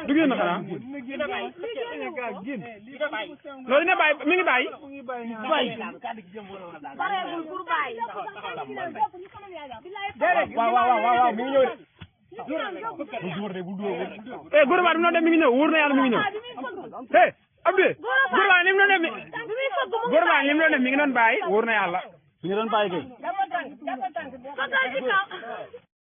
du génn xanaa loolu dina bàyyi mi ngi bàyyi waaw mi ngi ñëw de gouvernement bi noonu dem mi ngi ñëw wóor na yàlla mi ngi ñëw Abdou gouvernement ni mu doon def gouvernement ni mu doon def mi ngi doon bàyyi wóor na yàlla mi ngi doon bàyyi kay